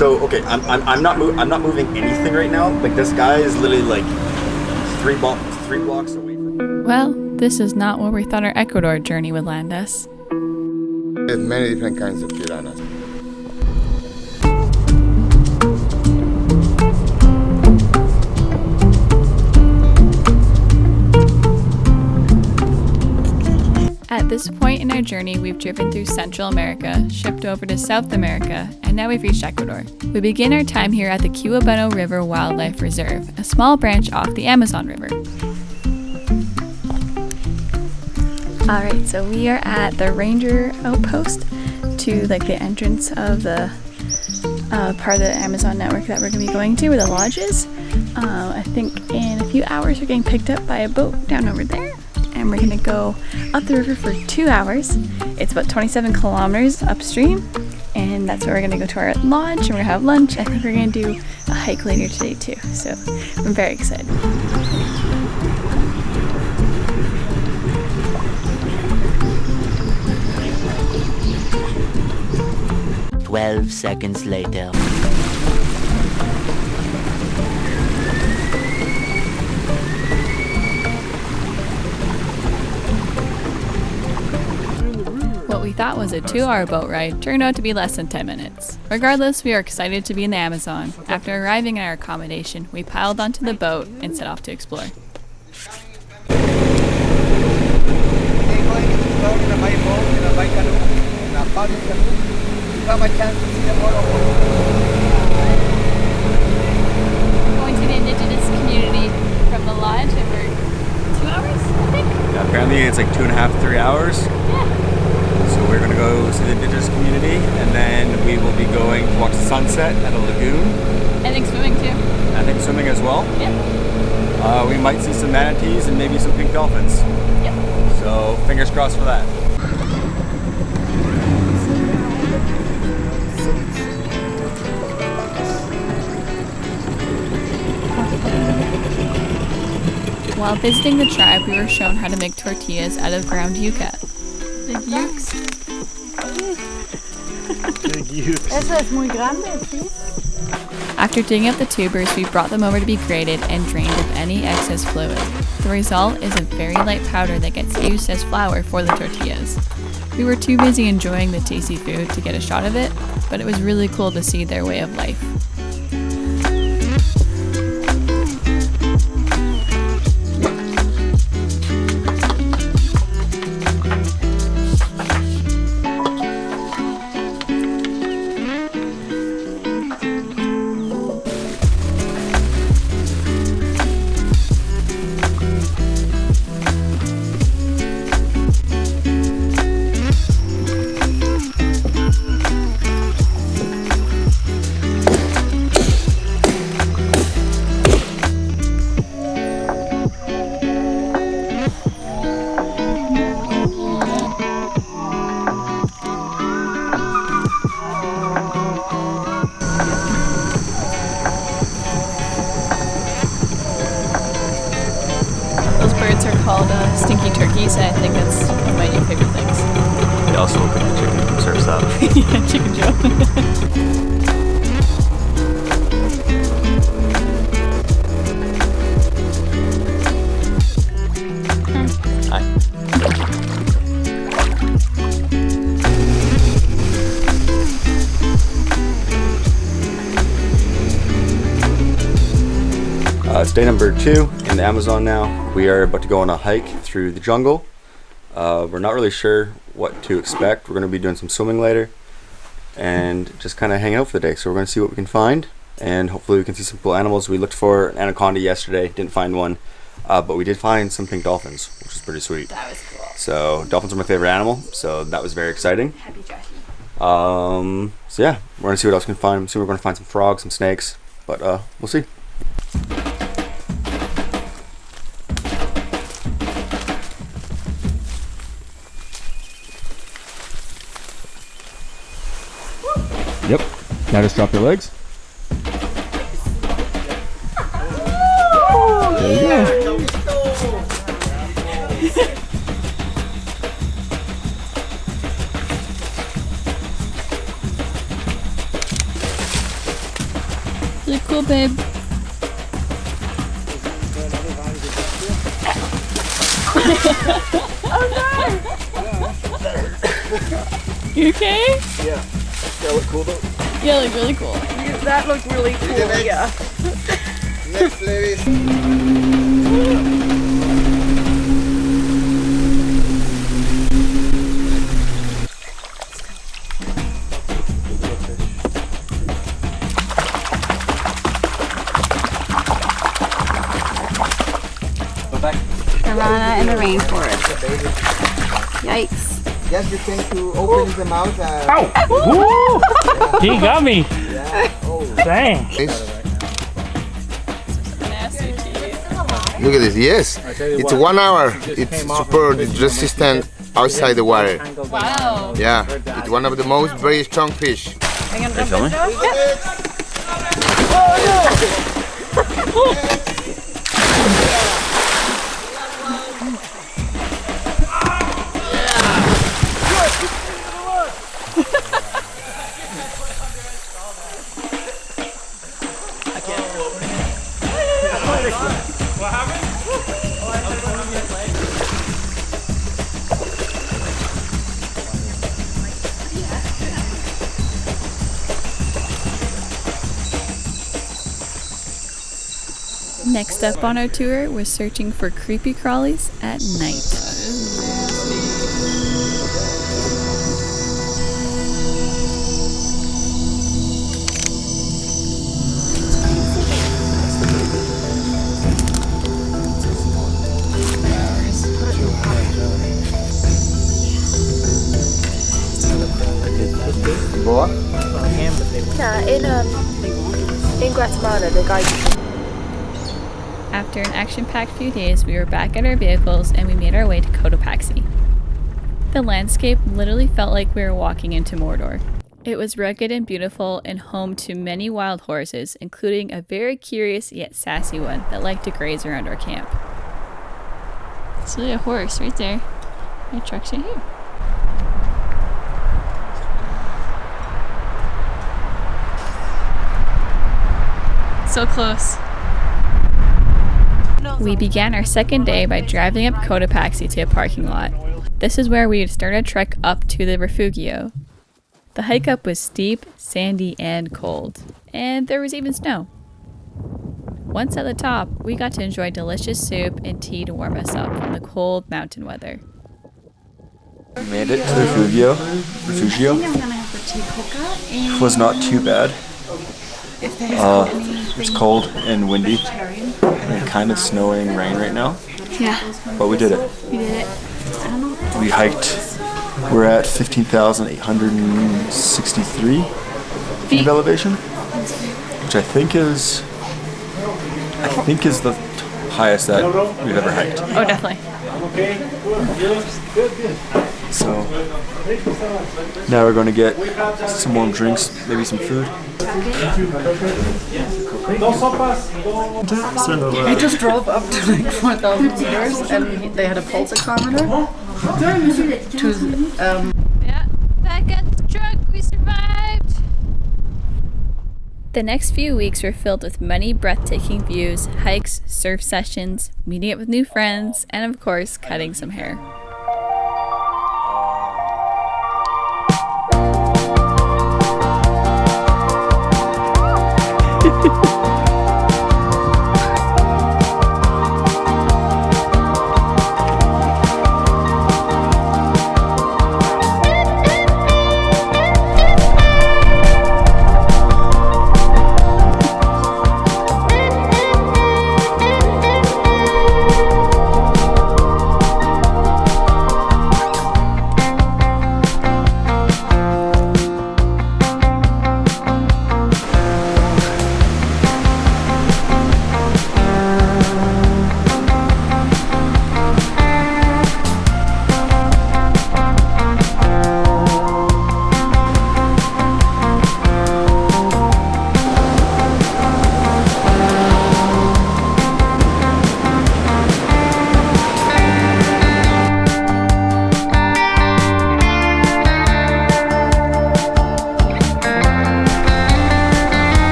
So okay, I'm not moving anything right now. Like this guy is literally like three blocks away from. Well, this is not where we thought our Ecuador journey would land us. There's many different kinds of piranhas. At this point in our journey, we've driven through Central America, shipped over to South America, and now we've reached Ecuador. We begin our time here at the Quilotoa River Wildlife Reserve, a small branch off the Amazon River. Alright, so we are at the ranger outpost to like the entrance of the part of the Amazon network that we're going to be going to, where the lodge is. I think in a few hours we're getting picked up by a boat down over there. And we're going to go up the river for 2 hours. It's about 27 kilometers upstream, and that's where we're going to go to our lodge, and we're going to have lunch. I think we're going to do a hike later today too, so I'm very excited. "12 seconds later." What we thought was a 2-hour boat ride turned out to be less than 10 minutes. Regardless, we are excited to be in the Amazon. After arriving at our accommodation, we piled onto the boat and set off to explore. Going to the Indigenous community from the lodge, and we're 2 hours, I think? Yeah, apparently it's like 2.5, 3 hours. Yeah. So we're gonna go see the Indigenous community, and then we will be going to watch the sunset at a lagoon. I think swimming too. I think swimming as well. Yeah. We might see some manatees and maybe some pink dolphins. Yep. So fingers crossed for that. While visiting the tribe, we were shown how to make tortillas out of ground yuca. Big yukes. Big yukes. Eso es muy grande, sí. After digging up the tubers, we brought them over to be grated and drained of any excess fluid. The result is a very light powder that gets used as flour for the tortillas. We were too busy enjoying the tasty food to get a shot of it, but it was really cool to see their way of life. Stinky turkeys, and I think that's one of my new favorite things. They also open the chicken surfs up. Yeah, Chicken Joe. It's day number 2 in the Amazon now. We are about to go on a hike through the jungle. We're not really sure what to expect. We're going to be doing some swimming later and just kind of hanging out for the day. So we're going to see what we can find, and hopefully we can see some cool animals. We looked for an anaconda yesterday, didn't find one, but we did find some pink dolphins, which is pretty sweet. That was cool. So dolphins are my favorite animal, so that was very exciting. Happy Jackie. So yeah, we're going to see what else we can find. I'm assuming we're going to find some frogs, some snakes, but we'll see. Yep. Now just drop your legs. There you go. really cool, babe. You okay? Yeah. That look cool though? Yeah, like really cool. That looked really cool, yeah. Next, ladies. Piranha in the rainforest. Yikes. Just you tend to open the mouth. Ow! Woo! He got me. Dang. Look at this. Yes, it's 1 hour. It's super resistant outside the water. Wow. Yeah, it's one of the most very strong fish. Next up on our tour was searching for creepy crawlies at night. Boa? Yeah, in Guatemala, the guy. After an action-packed few days, we were back at our vehicles and we made our way to Cotopaxi. The landscape literally felt like we were walking into Mordor. It was rugged and beautiful and home to many wild horses, including a very curious yet sassy one that liked to graze around our camp. It's really a horse right there. My truck's right here. So close. We began our second day by driving up Cotopaxi to a parking lot. This is where we would start a trek up to the refugio. The hike up was steep, sandy, and cold, and there was even snow. Once at the top, we got to enjoy delicious soup and tea to warm us up from the cold mountain weather. We made it to the refugio. Was not too bad. It's cold and windy and kind of snowing rain right now. Yeah, But we did it. we did it. We hiked. We're at 15,863 feet of elevation, which I think is the highest that we've ever hiked. Oh, definitely. So now we're going to get some warm drinks, maybe some food. We just drove up to like 4,000 meters and they had a pulse oximeter. Yeah, back at the truck, we survived! The next few weeks were filled with many breathtaking views, hikes, surf sessions, meeting up with new friends, and of course, cutting some hair.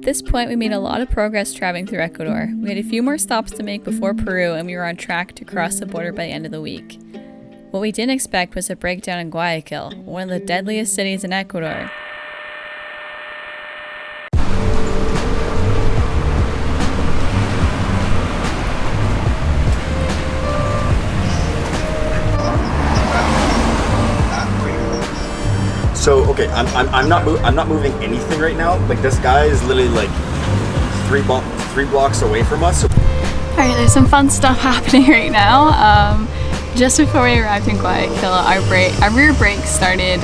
this point, we made a lot of progress traveling through Ecuador. We had a few more stops to make before Peru, and we were on track to cross the border by the end of the week. What we didn't expect was a breakdown in Guayaquil, one of the deadliest cities in Ecuador. So okay, I'm not moving anything right now. Like this guy is literally like three blocks away from us. So. Alright, there's some fun stuff happening right now. Just before we arrived in Guayaquil, our rear brakes started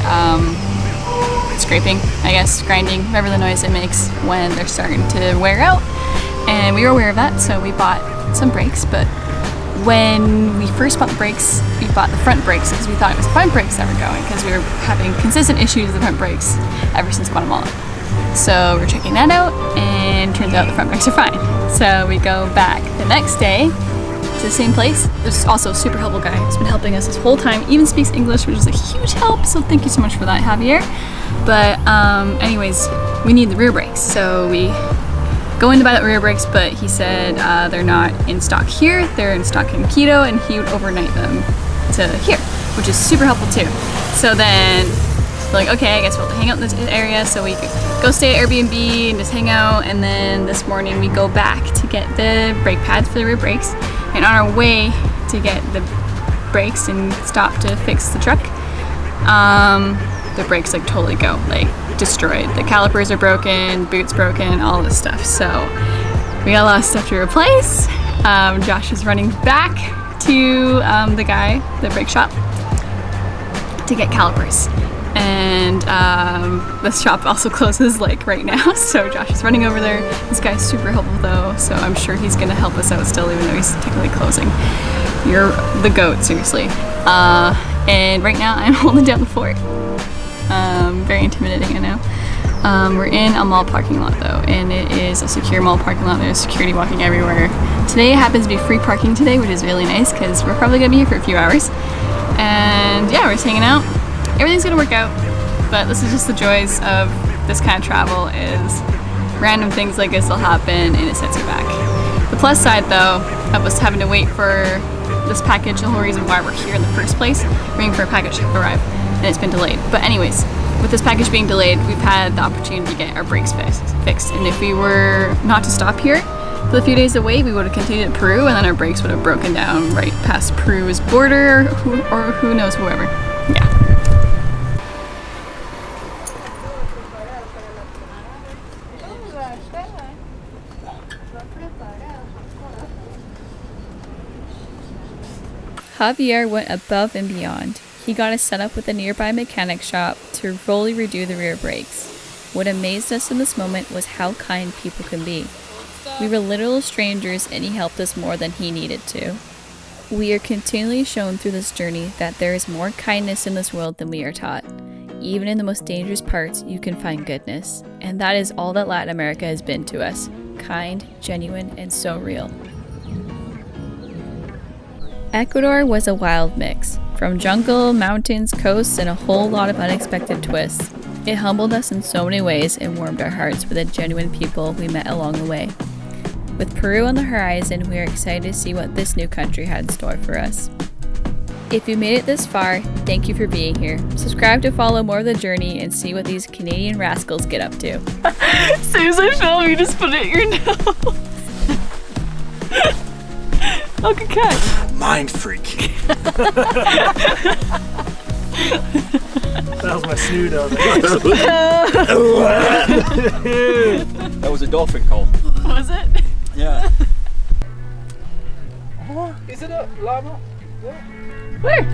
scraping, I guess, grinding, whatever the noise it makes when they're starting to wear out. And we were aware of that, so we bought some brakes. But when we first bought the brakes, we bought the front brakes because we thought it was the front brakes that were going, because we were having consistent issues with the front brakes ever since Guatemala. So we're checking that out, and turns out the front brakes are fine. So we go back the next day to the same place. There's also a super helpful guy who's been helping us this whole time, even speaks English, which is a huge help, so thank you so much for that, Javier. But anyways, we need the rear brakes, so we go in to buy the rear brakes, but he said they're not in stock here, they're in stock in Quito, and he would overnight them to here, which is super helpful too. So then we're like, okay, I guess we'll have to hang out in this area, so we could go stay at Airbnb and just hang out. And then this morning we go back to get the brake pads for the rear brakes, and on our way to get the brakes and stop to fix the truck, the brakes like totally go, like destroyed. The calipers are broken, boots broken, all this stuff. So we got a lot of stuff to replace. Josh is running back to the brake shop to get calipers. And the shop also closes like right now, so Josh is running over there. This guy's super helpful though, so I'm sure he's gonna help us out still, even though he's technically closing. You're the goat, seriously. And right now I'm holding down the fort. Very intimidating, I know. We're in a mall parking lot though, and it is a secure mall parking lot. There's security walking everywhere. Today happens to be free parking today, which is really nice because we're probably gonna be here for a few hours. And yeah, we're just hanging out. Everything's gonna work out, but this is just the joys of this kind of travel, is random things like this will happen and it sets you back. The plus side though of us having to wait for this package, the whole reason why we're here in the first place, waiting for a package to arrive, and it's been delayed. But anyways, with this package being delayed, we've had the opportunity to get our brakes fixed. And if we were not to stop here for the few days away, we would have continued in Peru, and then our brakes would have broken down right past Peru's border, or who knows, whoever. Yeah. Javier went above and beyond. He got us set up with a nearby mechanic shop to fully redo the rear brakes. What amazed us in this moment was how kind people can be. We were literal strangers, and he helped us more than he needed to. We are continually shown through this journey that there is more kindness in this world than we are taught. Even in the most dangerous parts, you can find goodness. And that is all that Latin America has been to us. Kind, genuine, and so real. Ecuador was a wild mix, from jungle, mountains, coasts, and a whole lot of unexpected twists. It humbled us in so many ways and warmed our hearts with the genuine people we met along the way. With Peru on the horizon, we are excited to see what this new country had in store for us. If you made it this far, thank you for being here. Subscribe to follow more of the journey and see what these Canadian rascals get up to. As soon as I film, you just put it in your nose. Oh, good catch. Mind freak. That was my snoot on That was a dolphin call. Was it? Yeah. Is it a llama? Where?